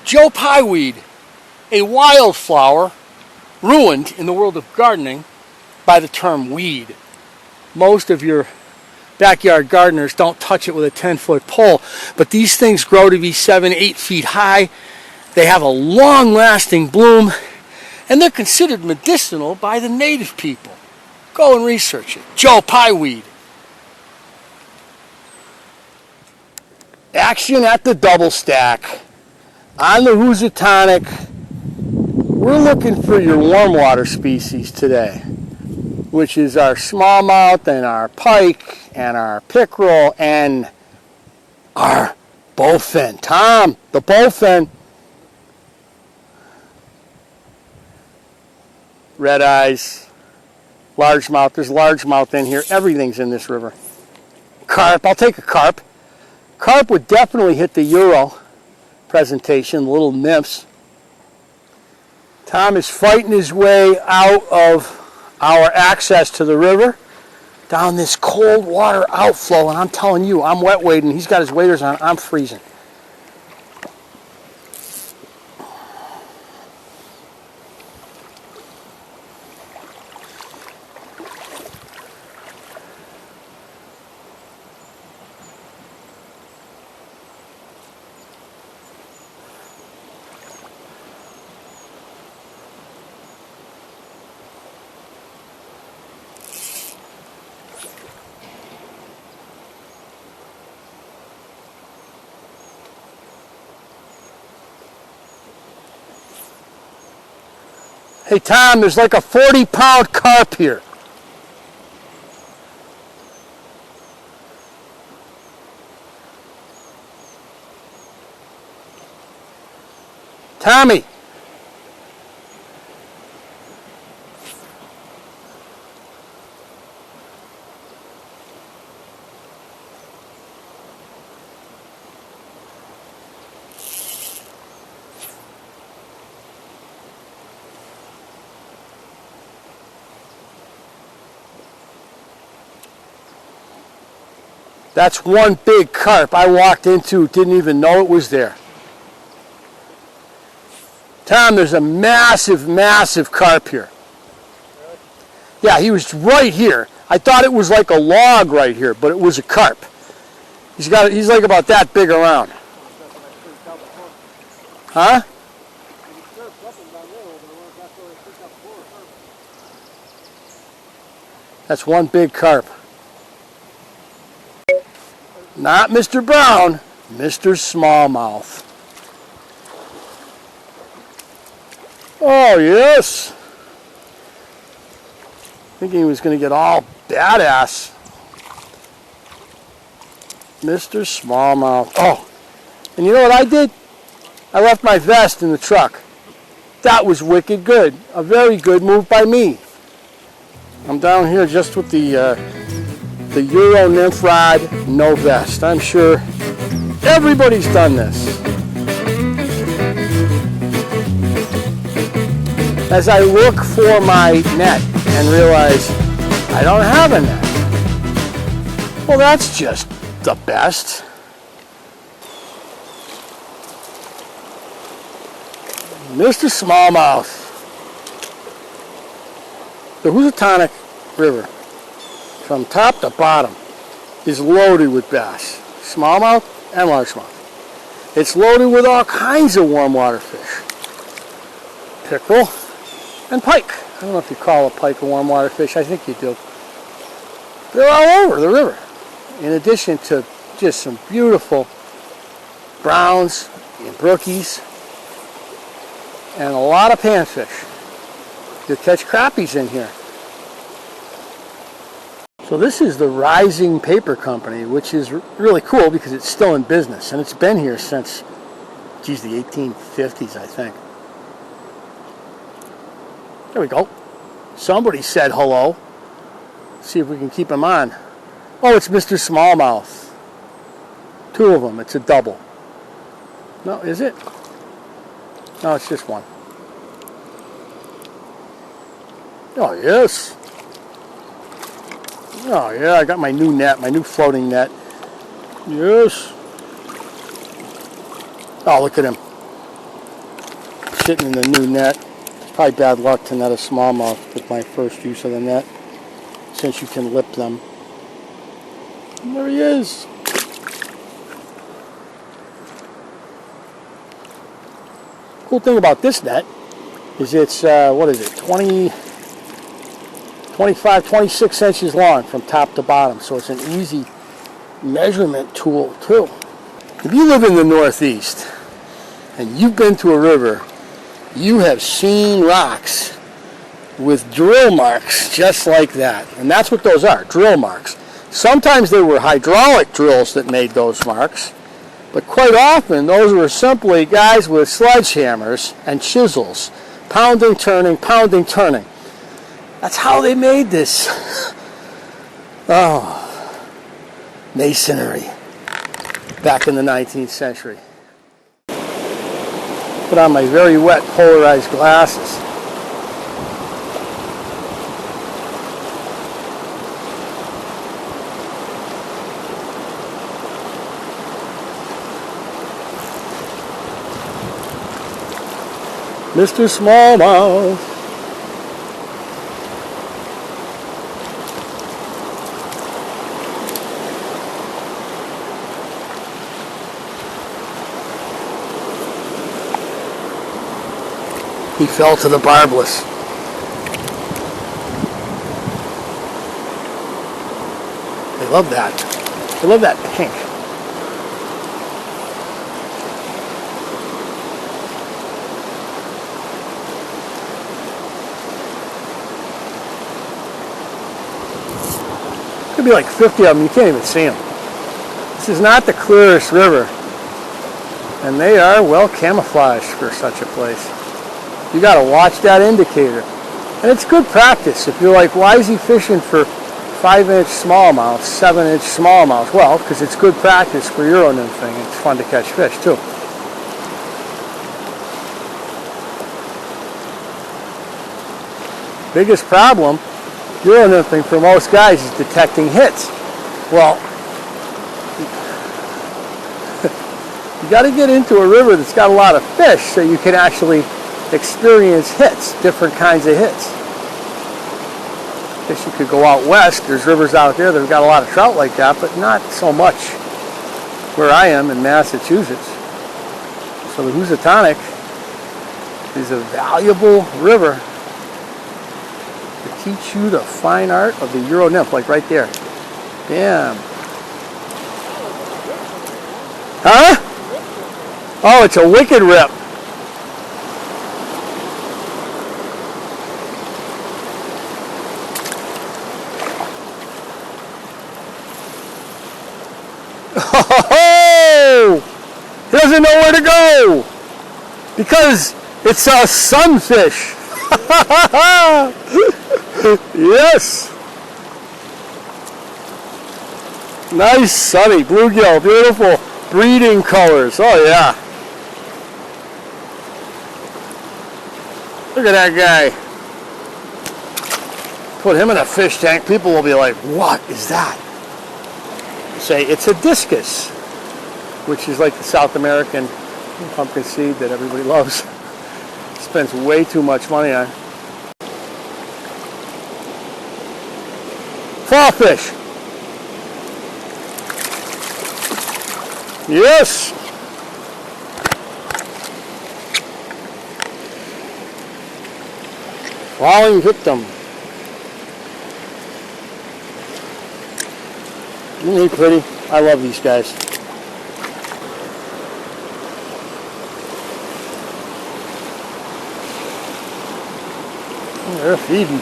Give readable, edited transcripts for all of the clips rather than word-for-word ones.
Joe Pye Weed, a wildflower ruined in the world of gardening by the term weed. Most of your backyard gardeners don't touch it with a 10-foot pole, but these things grow to be 7-8 feet high. They have a long-lasting bloom, and they're considered medicinal by the native people. Go and research it. Joe Pye Weed. Action at the double stack. On the Housatonic, we're looking for your warm water species today, which is our smallmouth and our pike and our pickerel and our bowfin. Tom, the bowfin. Red eyes, largemouth. There's largemouth in here. Everything's in this river. Carp. I'll take a carp. Carp would definitely hit the Euro presentation, the little nymphs. Tom is fighting his way out of our access to the river down this cold water outflow, and I'm telling you, I'm wet wading. He's got his waders on. I'm freezing. Hey Tom, there's like a 40-pound carp here. Tommy. That's one big carp I walked into, didn't even know it was there. Tom, there's a massive, massive carp here. Yeah, he was right here. I thought it was like a log right here, but it was a carp. He's like about that big around. Huh? That's one big carp. Not Mr. Brown, Mr. Smallmouth. Oh, yes. Thinking he was going to get all badass. Mr. Smallmouth. Oh, and you know what I did? I left my vest in the truck. That was wicked good. A very good move by me. I'm down here just with the Euronymphing rod, no vest. I'm sure everybody's done this. As I look for my net and realize I don't have a net. Well, that's just the best. Mr. Smallmouth. The Housatonic River, from top to bottom, is loaded with bass, smallmouth and largemouth. It's loaded with all kinds of warm water fish. Pickerel and pike. I don't know if you call a pike a warm water fish. I think you do. They're all over the river. In addition to just some beautiful browns and brookies and a lot of panfish. You'll catch crappies in here. So this is the Rising Paper Company, which is really cool because it's still in business, and it's been here since, geez, the 1850s, I think. There we go. Somebody said hello. Let's see if we can keep him on. Oh, it's Mr. Smallmouth. Two of them. It's a double. No, is it? No, it's just one. Oh, yes. Oh, yeah, I got my new net, my new floating net. Yes. Oh, look at him. sitting in the new net. Probably bad luck to net a smallmouth with my first use of the net, since you can lip them. And there he is. Cool thing about this net is it's, what is it, 25, 26 inches long from top to bottom. So it's an easy measurement tool too. If you live in the Northeast and you've been to a river, you have seen rocks with drill marks just like that. And that's what those are, drill marks. Sometimes they were hydraulic drills that made those marks, but quite often those were simply guys with sledgehammers and chisels, pounding, turning, pounding, turning. That's how they made this. Oh, masonry back in the 19th century. Put on my very wet polarized glasses. Mr. Smallmouth. He fell to the barbless. They love that. They love that pink. Could be like 50 of them. You can't even see them. This is not the clearest river, and they are well camouflaged for such a place. You got to watch that indicator. And it's good practice. If you're like, why is he fishing for 5-inch smallmouth, 7-inch smallmouth? Well, because it's good practice for Euronymphing. It's fun to catch fish, too. Biggest problem, Euronymphing for most guys, is detecting hits. Well, you got to get into a river that's got a lot of fish so you can actually experience hits, different kinds of hits. I guess you could go out west. There's rivers out there that have got a lot of trout like that, but not so much where I am in Massachusetts. So the Housatonic is a valuable river to teach you the fine art of the Euronymph, like right there. Damn. Huh? Oh, it's a wicked rip. Oh, he doesn't know where to go because it's a sunfish. Yes. Nice sunny bluegill, beautiful breeding colors. Oh yeah. Look at that guy. Put him in a fish tank. People will be like, what is that? Say it's a discus, which is like the South American pumpkin seed that everybody loves. Spends way too much money on. Fall fish. Yes. Falling victim. Isn't he pretty? I love these guys. Oh, they're feeding.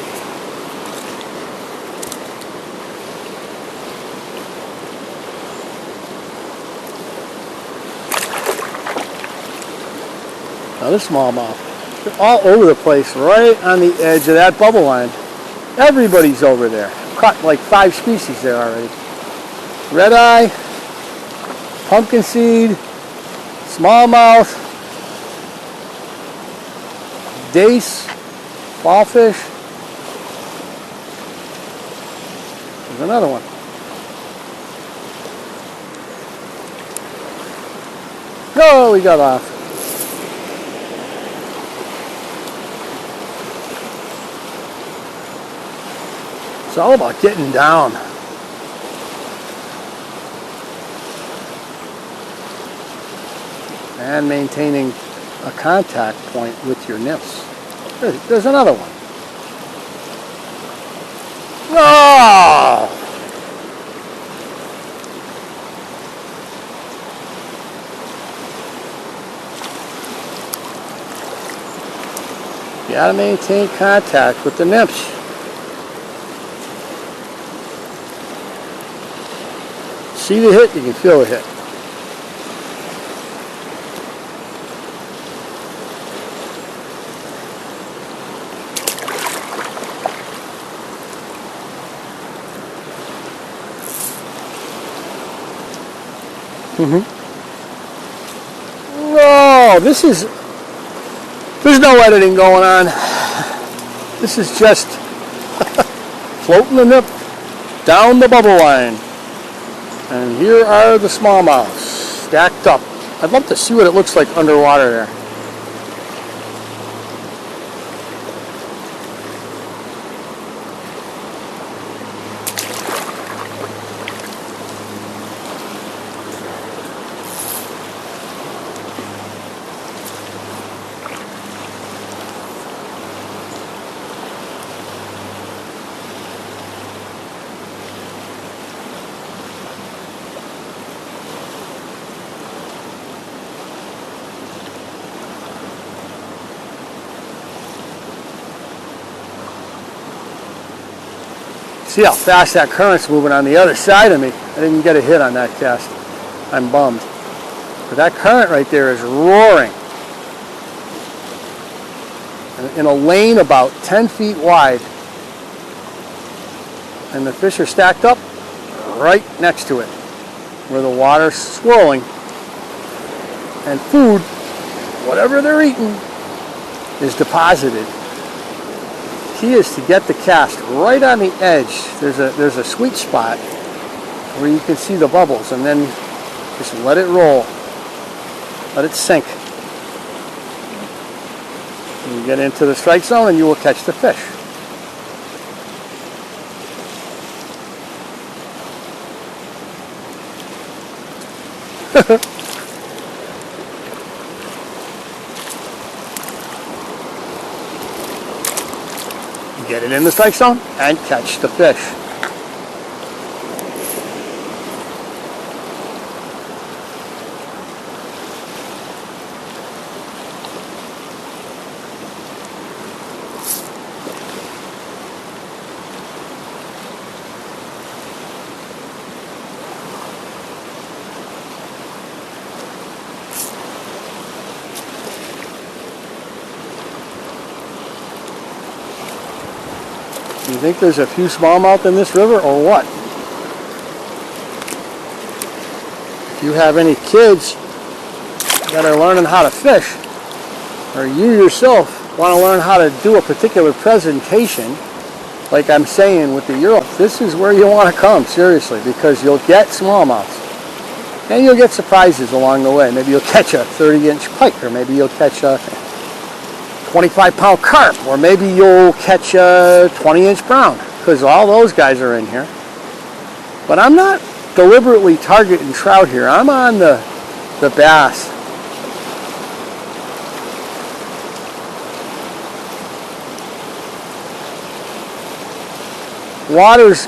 Another smallmouth. They're all over the place, right on the edge of that bubble line. Everybody's over there. Caught like 5 species there already. Red eye, pumpkin seed, smallmouth, dace, ballfish. There's another one. Oh, we got off. It's all about getting down. And maintaining a contact point with your nymphs. There's another one. Oh! You gotta maintain contact with the nymphs. See the hit, you can feel the hit. No, there's no editing going on. This is just floating the nymph down the bubble line. And here are the smallmouths stacked up. I'd love to see what it looks like underwater there. See how fast that current's moving on the other side of me. I didn't get a hit on that cast. I'm bummed. But that current right there is roaring. In a lane about 10 feet wide. And the fish are stacked up right next to it, where the water's swirling. And food, whatever they're eating, is deposited. Key is to get the cast right on the edge. There's a sweet spot where you can see the bubbles, and then just let it roll. Let it sink. You get into the strike zone and you will catch the fish. Get it in the strike zone and catch the fish. You think there's a few smallmouth in this river or what? If you have any kids that are learning how to fish, or you yourself want to learn how to do a particular presentation, like I'm saying with the Euro, this is where you want to come, seriously, because you'll get smallmouths. And you'll get surprises along the way. Maybe you'll catch a 30-inch pike, or maybe you'll catch a 25-pound carp, or maybe you'll catch a 20-inch brown, because all those guys are in here. But I'm not deliberately targeting trout here. I'm on the bass. Water's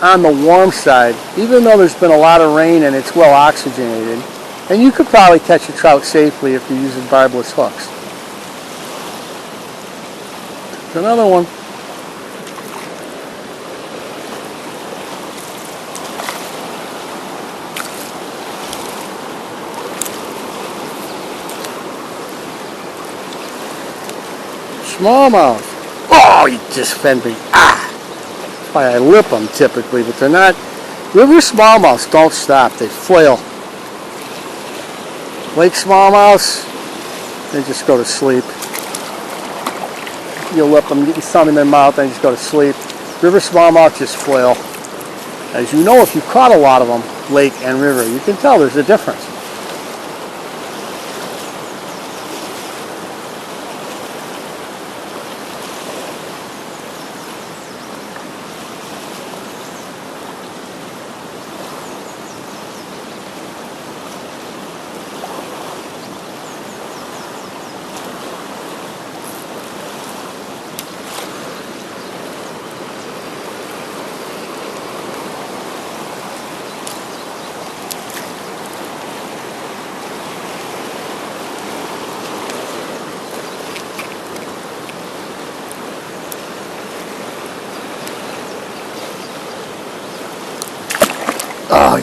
on the warm side, even though there's been a lot of rain and it's well oxygenated. And you could probably catch a trout safely if you're using barbless hooks. Another one. Smallmouth. Oh, he just fed me. Ah! That's why I lip them typically, but they're not. River smallmouths don't stop. They flail. Lake smallmouths, they just go to sleep. You lip them, get some in their mouth, and just go to sleep. River smallmouth just flail. As you know, if you caught a lot of them, lake and river, you can tell there's a difference.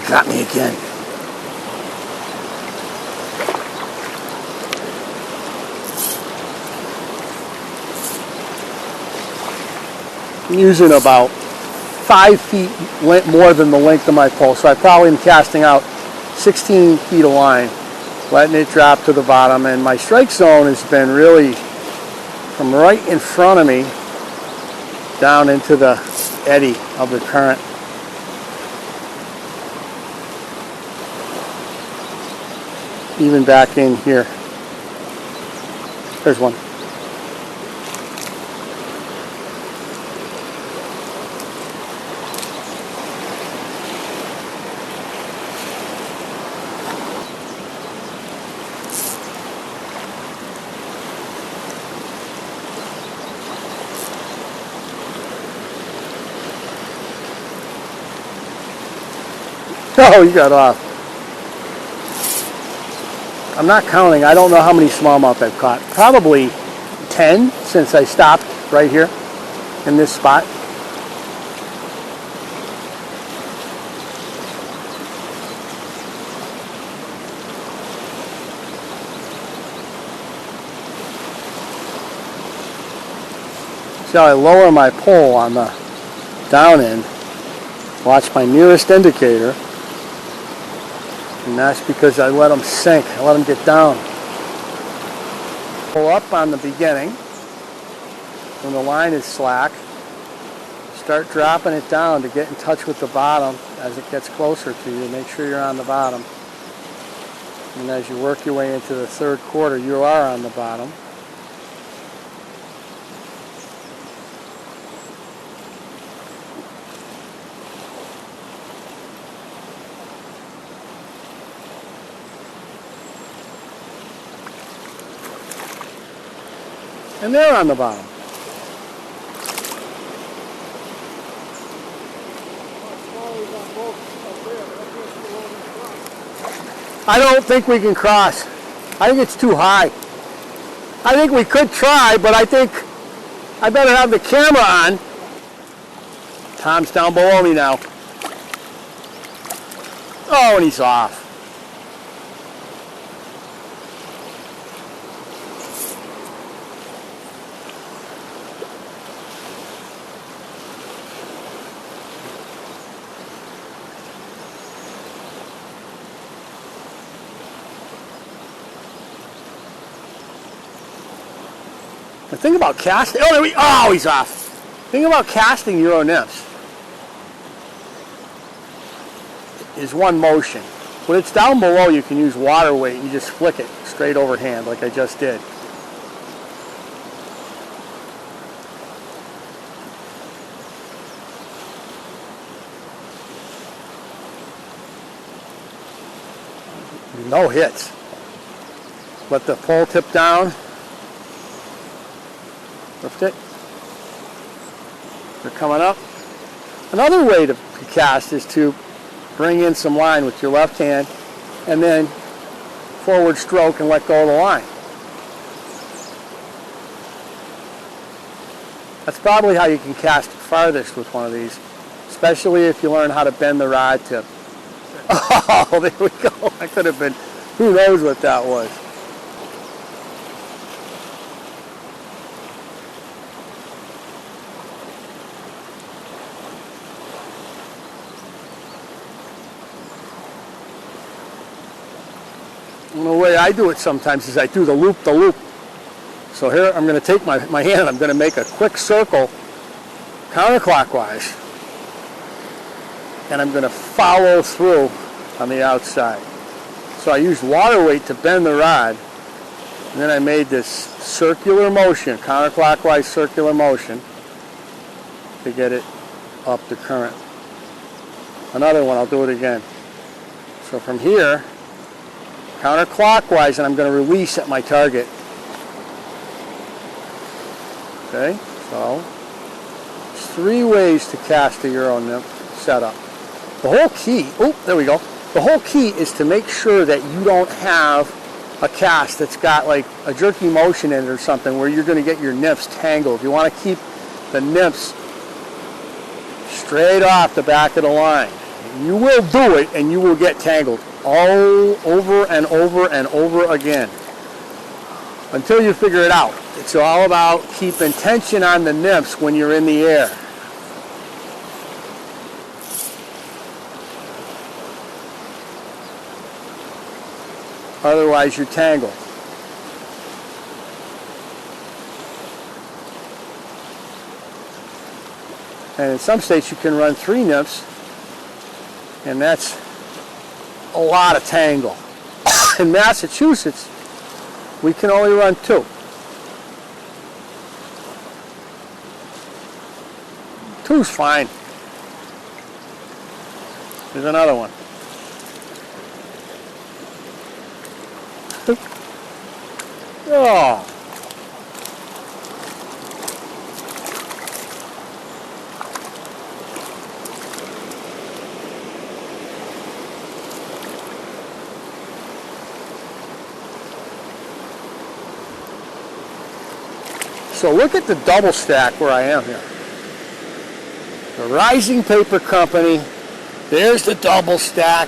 Got me again. I'm using about 5 feet more than the length of my pole, so I probably am casting out 16 feet of line, letting it drop to the bottom, and my strike zone has been really from right in front of me down into the eddy of the current. Even back in here. There's one. Oh, you got off. I'm not counting. I don't know how many smallmouth I've caught. Probably 10 since I stopped right here in this spot. See how I lower my pole on the down end. Watch my nearest indicator. And that's because I let them sink. I let them get down. Pull up on the beginning. When the line is slack, start dropping it down to get in touch with the bottom as it gets closer to you. Make sure you're on the bottom. And as you work your way into the third quarter, you are on the bottom. And they're on the bottom. I don't think we can cross. I think it's too high. I think we could try, but I think I better have the camera on. Tom's down below me now. Oh, and he's off. The thing about casting, oh, he's off. The thing about casting Euronymphs is one motion. When it's down below, you can use water weight and you just flick it straight overhand like I just did. No hits. Let the pole tip down. Lift it. They're coming up. Another way to cast is to bring in some line with your left hand and then forward stroke and let go of the line. That's probably how you can cast farthest with one of these, especially if you learn how to bend the rod tip. Oh, there we go. That could have been, who knows what that was. And the way I do it sometimes is I do the loop, So here I'm going to take my hand and I'm going to make a quick circle counterclockwise. And I'm going to follow through on the outside. So I used water weight to bend the rod. And then I made this circular motion, counterclockwise circular motion, to get it up the current. Another one, I'll do it again. So from here, counterclockwise, and I'm going to release at my target. Okay, so there's 3 ways to cast a Euronymph setup. The whole key, there we go. The whole key is to make sure that you don't have a cast that's got like a jerky motion in it or something where you're going to get your nymphs tangled. You want to keep the nymphs straight off the back of the line. You You will do it and you will get tangled all over and over and over again until you figure it out. It's all about keeping tension on the nymphs when you're in the air. Otherwise you're tangled. And in some states you can run 3 nymphs, and that's a lot of tangle. In Massachusetts, we can only run 2. Two's fine. There's another one. Oh. So look at the double stack where I am here. The Rising Paper Company. There's the double stack.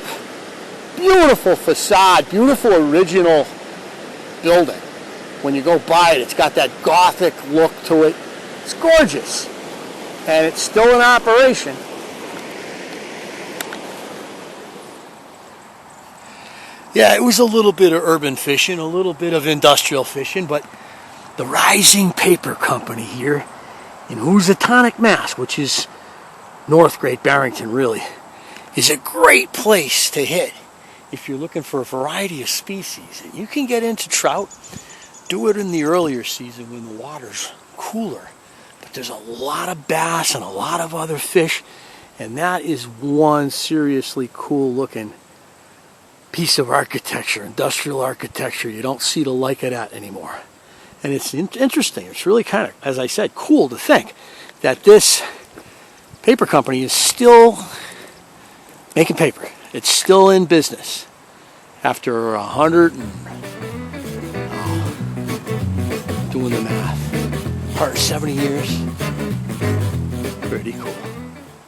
Beautiful facade, beautiful original building. When you go by it, it's got that Gothic look to it. It's gorgeous. And it's still in operation. Yeah, it was a little bit of urban fishing, a little bit of industrial fishing, but the Rising Paper Company here in Housatonic, Mass, which is North Great Barrington, really, is a great place to hit if you're looking for a variety of species. And you can get into trout, do it in the earlier season when the water's cooler. But there's a lot of bass and a lot of other fish, and that is one seriously cool looking piece of architecture, industrial architecture. You don't see the like of that anymore. And it's interesting. It's really kind of, as I said, cool to think that this paper company is still making paper. It's still in business after 100 and doing the math, 170 years. Pretty cool.